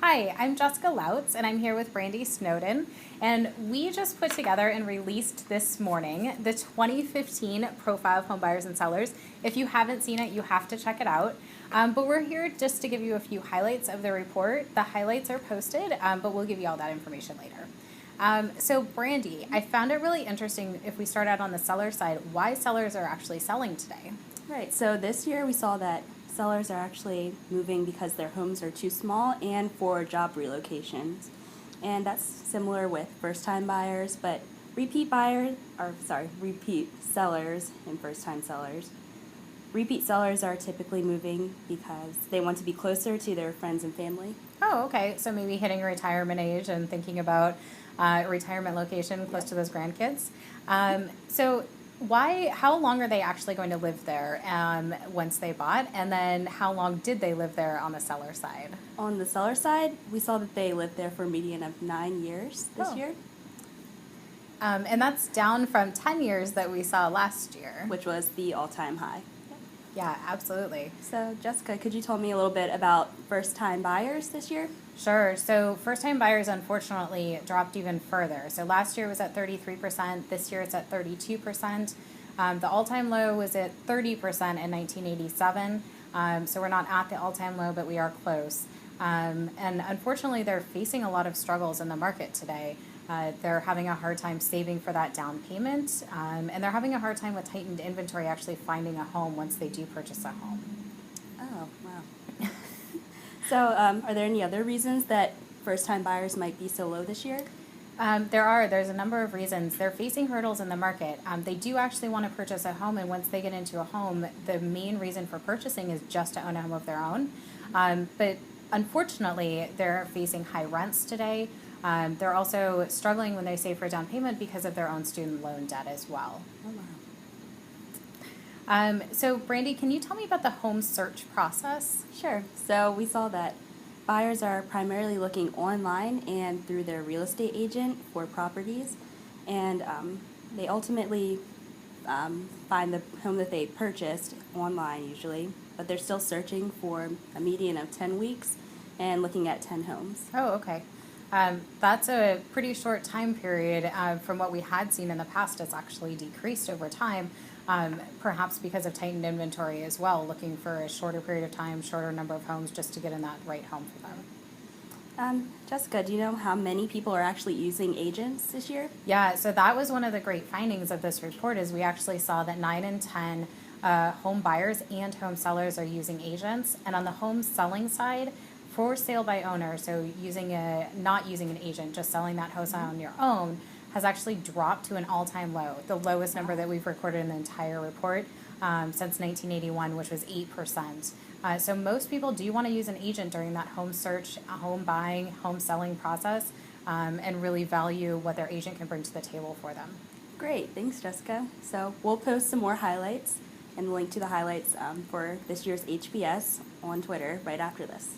Hi, I'm Jessica Lautz, and I'm here with Brandy Snowden. And we just put together and released this morning the 2015 Profile of Home Buyers and Sellers. If you haven't seen it, you have to check it out. But we're here just to give you a few highlights of the report. The highlights are posted, but we'll give you all that information later. So, Brandy, I found it really interesting if we start out on the seller side, why sellers are actually selling today. Right, so this year we saw that sellers are actually moving because their homes are too small and for job relocations. And that's similar with first-time buyers, but repeat sellers and first-time sellers. Repeat sellers are typically moving because they want to be closer to their friends and family. Oh, okay. So maybe hitting retirement age and thinking about a retirement location close to those grandkids. So how long are they actually going to live there once they bought? And then how long did they live there on the seller side? On the seller side, we saw that they lived there for a median of 9 years this year. And that's down from 10 years that we saw last year. Which was the all-time high. Yeah, absolutely. So, Jessica, could you tell me a little bit about first-time buyers this year? Sure. So first-time buyers, unfortunately, dropped even further. So last year was at 33%. This year it's at 32%. The all-time low was at 30% in 1987. So we're not at the all-time low, but we are close. And unfortunately, they're facing a lot of struggles in the market today. They're having a hard time saving for that down payment, and they're having a hard time with tightened inventory actually finding a home once they do purchase a home. Oh, wow. So, are there any other reasons that first-time buyers might be so low this year? There's a number of reasons. They're facing hurdles in the market. They do actually want to purchase a home, and once they get into a home, the main reason for purchasing is just to own a home of their own. But unfortunately, they're facing high rents today. They're also struggling when they save for a down payment because of their own student loan debt as well. Oh, wow. So, Brandy, can you tell me about the home search process? Sure. So, we saw that buyers are primarily looking online and through their real estate agent for properties, and they ultimately find the home that they purchased online usually, but they're still searching for a median of 10 weeks and looking at 10 homes. Oh, okay. That's a pretty short time period from what we had seen in the past. It's actually decreased over time, perhaps because of tightened inventory as well, looking for a shorter period of time, shorter number of homes just to get in that right home for them. Jessica, do you know how many people are actually using agents this year? Yeah, so that was one of the great findings of this report is we actually saw that 9 in 10 home buyers and home sellers are using agents. And on the home selling side, for sale by owner, so not using an agent, just selling that house on your own, has actually dropped to an all-time low, the lowest number that we've recorded in the entire report since 1981, which was 8%. So most people do want to use an agent during that home search, home buying, home selling process, and really value what their agent can bring to the table for them. Great, thanks, Jessica. So we'll post some more highlights and link to the highlights for this year's HBS on Twitter right after this.